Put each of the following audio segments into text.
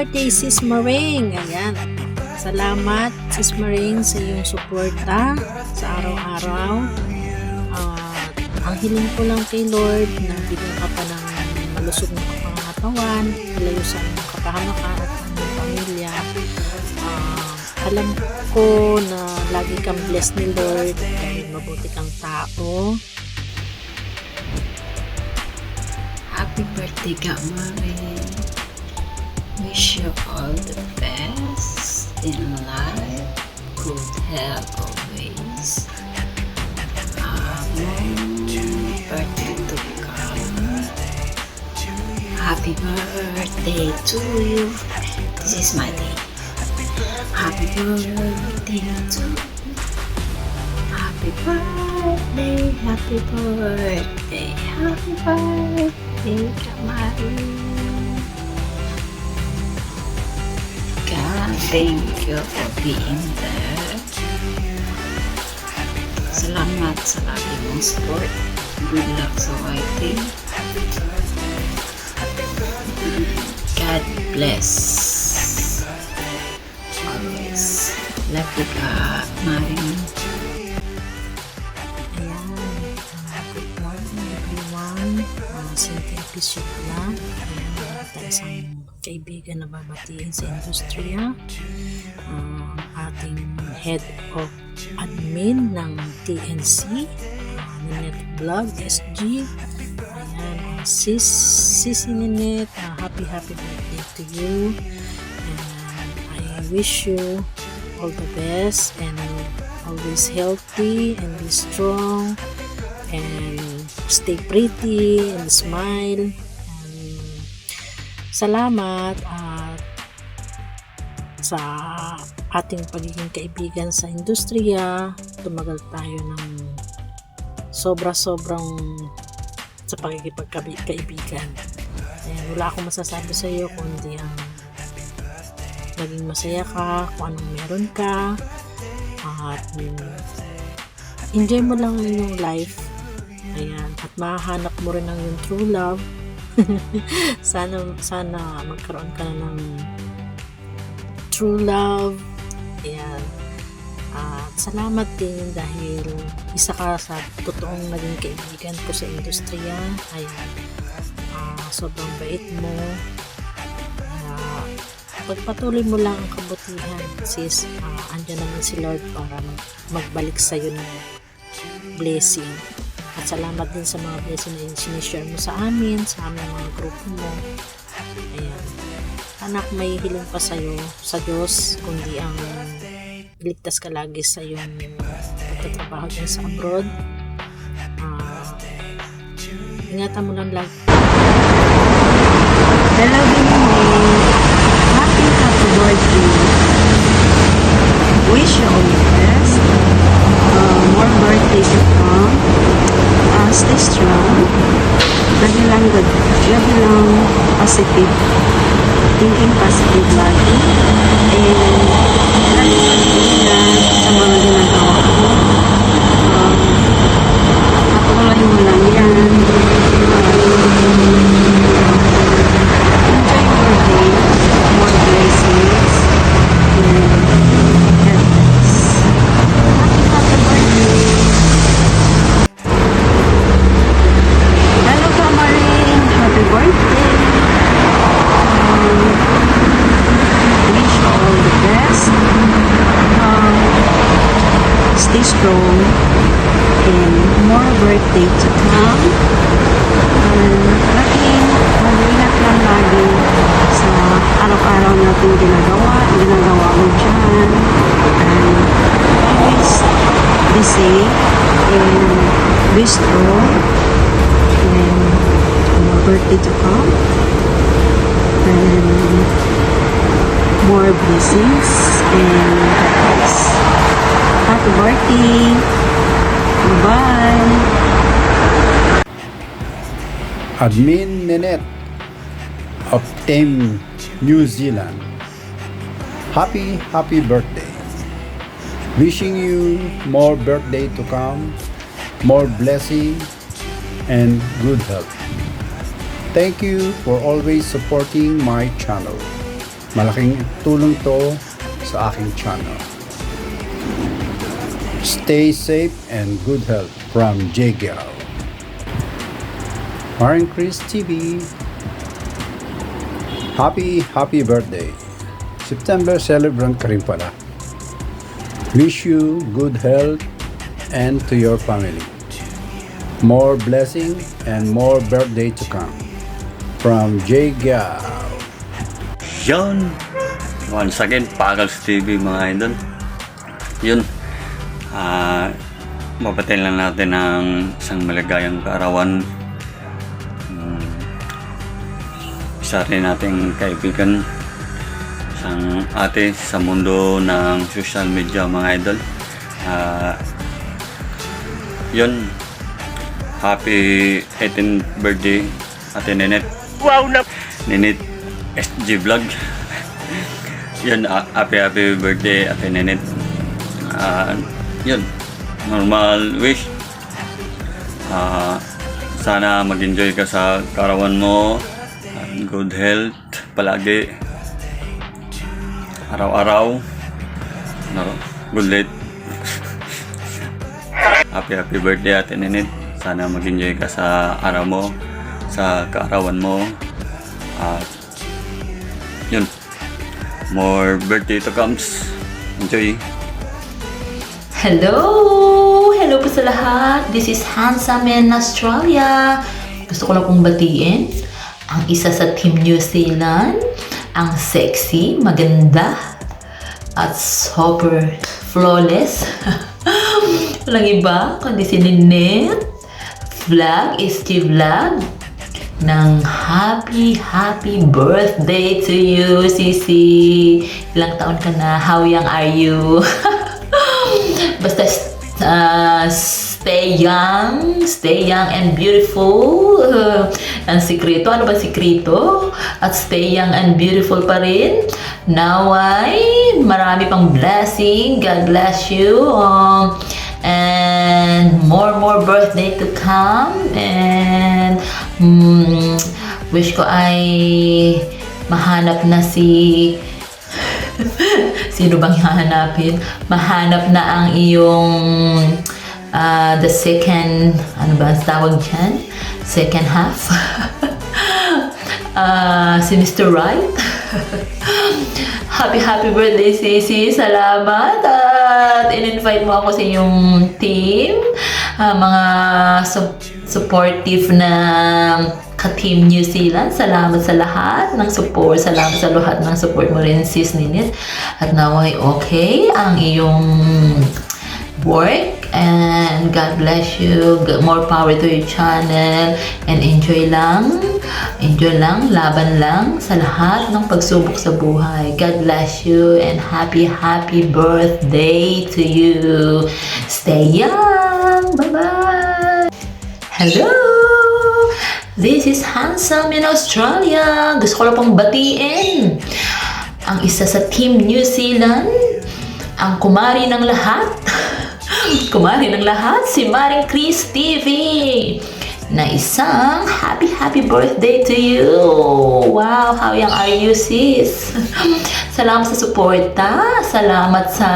birthday, Sis Maring! Ayan. Salamat, Sis Maring, sa iyong suporta sa araw-araw. Ang hiling ko lang kay Lord na bigyan ka pa ng malusog na kapangatawan, malayusan ng kapahamakan at ng pamilya. Alam ko na lagi kang blessed ni Lord dahil mabuti kang tao. Happy birthday, Maring. Wish you all the best in life, good health always. Birthday to come. Happy birthday to you. This is my day. Happy birthday to you. Happy birthday, happy birthday, happy birthday, Maring. God, thank you for being there. Salamat sa lagi mong support. Good luck sa writing. God bless. Always. Love you ka, Maring. Ayan. Good morning, everyone. Simple episode lang. Ayan, tayo isang kaibigan na babatiin sa industriya. Ating head of admin ng TNC, Ninette Vlog SG. Ayan, Sisi Ninette, happy birthday to you. And I wish you all the best and always healthy and be strong and stay pretty and smile. And salamat sa ating pagiging kaibigan sa industriya. Tumagal tayo ng sobra-sobrang sa pagkikipagkaibigan. Ayan, wala akong masasabi sa iyo kundi ang maging masaya ka kung anong meron ka at enjoy mo lang yung life. Ayan, at mahahanap mo rin ang yung true love. sana magkaroon ka na ng true love. Ayan. At salamat din dahil isa ka sa totoong naging kaibigan ko sa industriya. Ayan. Sobrang bait mo. Pagpatuloy mo lang ang kabutihan, sis. Andyan naman si Lord para magbalik sa'yo ng blessing. At salamat din sa mga blessing na sinishare mo sa amin, sa aming mga grupo mo. Ayan. Anak, may hiling pa sa'yo sa Diyos, kundi ang iligtas ka lagi sa iyong pagtatrabaho din sa abroad. Ingatan mo lang lagi. Hello, Binimay. Happy birthday. Wish you all the best. More birthdays to come. Stay strong. Lagi lang good. Lagi lang positive. Thinking positive lagi. And lagi mag-ingat sa mga ginagawa ko. Patuloy mo lang yan. Enjoy your day. More blessings. And God bless. Happy birthday. Hello, Kamarin. Happy birthday. Wish you all the best. Stay strong and more birthday to come. Mag-ingat lang lagi sa araw-araw natin ginagawa mo dyan. And always be safe and be strong and more birthday to come. And more blessings and God bless. Happy birthday! Bye! Admin Ninette of Tame, New Zealand. Happy birthday. Wishing you more birthday to come, more blessing and good health. Thank you for always supporting my channel. Malaking tulong to sa aking channel. Stay safe and good health from J. Gao. Maring Chris TV. Happy birthday. September celebrant ka rin pala. Wish you good health and to your family. More blessing and more birthday to come. From J. Gao. Yun! Once again, Pagals TV mga idol. Yun. Mapatayin lang natin ng isang maligayang kaarawan. Isa rin nating kaibigan. Isang ate sa mundo ng social media mga idol. Yun. Happy 18th birthday Ate Nenet. Wow na! Nenet SG Vlog. Yun, happy birthday Ate Nenet. Yun, normal wish. Sana mag-enjoy ka sa karawan mo. Good health palagi. Araw-araw. Good night. Happy birthday Ate Nenet. Sana mag-enjoy ka sa araw mo, sa kaarawan mo. Yun. More birthday to comes. Enjoy. Hello! Hello po sa lahat. This is Handsome in Australia. Gusto ko lang pong batiin ang isa sa Team New Zealand, ang sexy, maganda, at super flawless. Walang iba, kundi si Nenet Vlog, SG Vlog, ng happy birthday to you, Sisi. Ilang taon ka na? How young are you? Basta stay young and beautiful. Ang sikreto, ano ba sikreto? At stay young and beautiful pa rin. Naway, marami pang blessing. God bless you. And more birthday to come. And wish ko ay mahanap na si sino bang hahanapin? Mahanap na ang iyong the second, ano ba ang tawag dyan? Second half? Si Mr. Right? Happy birthday, Sisi. Salamat. At in-invite mo ako sa iyong team. Mga supportive na ka-Team New Zealand. Salamat sa lahat ng support. Salamat sa lahat ng support mo rin, Sis Nenet. At naway okay ang iyong work. And God bless you. More power to your channel. And enjoy lang. Laban lang sa lahat ng pagsubok sa buhay. God bless you. And happy birthday to you. Stay young. Bye-bye. Hello! This is Handsome in Australia. Gusto ko lang pong batiin ang isa sa Team New Zealand, ang kumari ng lahat, si Maring Chris TV, na isang happy birthday to you. Wow, how young are you, sis? Salamat sa suporta, salamat sa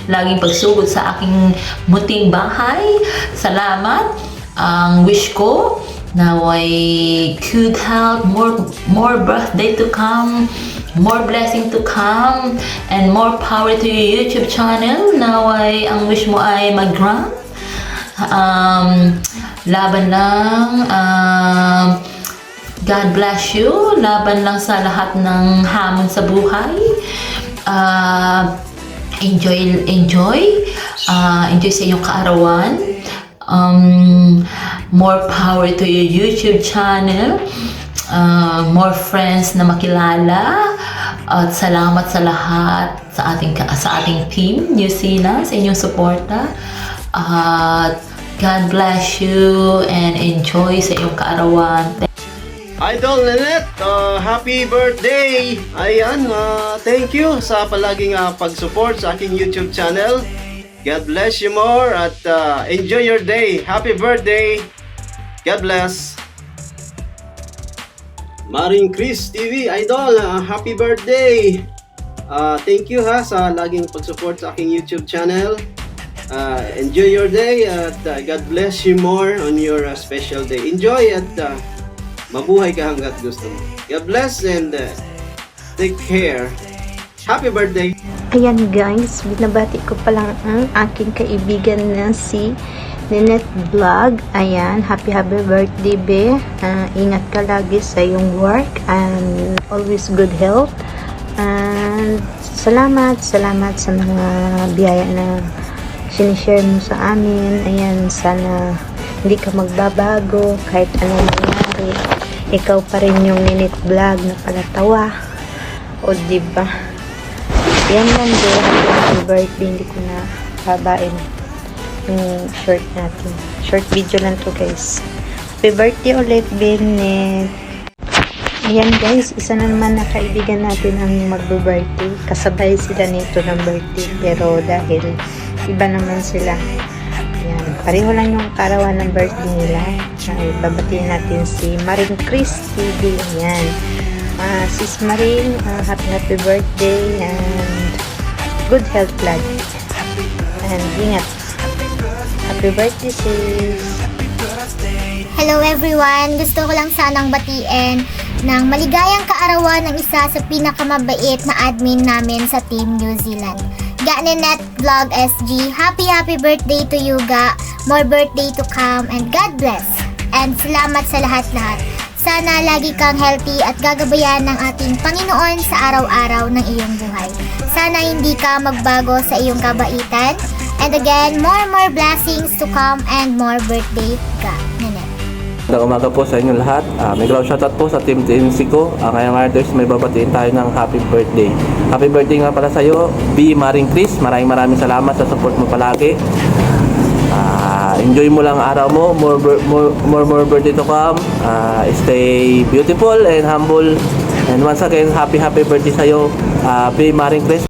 laging pagsugod sa aking muting bahay. Salamat. Ang wish ko naway good health, more birthday to come, more blessing to come, and more power to your YouTube channel. Naway ang wish mo ay mag-grant. Laban lang. God bless you. Laban lang sa lahat ng hamon sa buhay. Enjoy sa iyong kaarawan. More power to your YouTube channel. More friends na makilala. At salamat sa lahat sa ating team New Zealand sa inyong suporta. At God bless you and enjoy sa iyong kaarawan. Idol Nenet, happy birthday! Ayan, thank you sa palaging pag-support sa aking YouTube channel. God bless you more at enjoy your day. Happy birthday! God bless! Maring Chris TV, Idol, happy birthday! Thank you ha sa laging pag-support sa aking YouTube channel. Enjoy your day at God bless you more on your special day. Enjoy at mabuhay ka hanggat gusto mo. God bless and take care. Happy birthday! Ayan guys, binabati ko pa lang ang aking kaibigan na si Ninette Vlog. Ayan, happy birthday be. Ingat ka lagi sa iyong work and always good health. And salamat sa mga biyaya na sinishare mo sa amin. Ayan, sana hindi ka magbabago kahit anong mangyari. Ikaw pa rin yung Ninette Vlog na palatawa. O diba? Yan lang do. Happy birthday. Hindi ko na babain yung short natin. Short video lang to guys. Happy birthday ulit, Benet. Ayan guys, isa na naman na kaibigan natin ang magbe-birthday. Kasabay sila nito ng birthday. Pero dahil iba naman sila. Ayan, pareho lang yung karawan ng birthday nila. Ay, babatiin natin si Maring Chris TV. Ayan. Sis Maring, happy birthday and good health lagi. And ingat. Happy birthday sis. Hello everyone! Gusto ko lang sanang batiin ng maligayang kaarawan ng isa sa pinakamabait na admin namin sa Team New Zealand. Ga Ninette Vlog SG, happy birthday to you Ga! More birthday to come and God bless! And salamat sa lahat-lahat. Sana lagi kang healthy at gagabayan ng ating Panginoon sa araw-araw ng iyong buhay. Sana hindi ka magbago sa iyong kabaitan. And again, more blessings to come and more birthday Ga Ninette. Magandang umaga po sa inyo lahat. May ground shoutout po sa Team TNC ko. Ngayong artist, may babatiin tayo ng happy birthday. Happy birthday nga pala sa iyo, B. Maring Chris. Maraming salamat sa support mo palagi. Enjoy mo lang araw mo. More birthday to come. Stay beautiful and humble. And once again, happy birthday sa iyo, B. Maring Chris.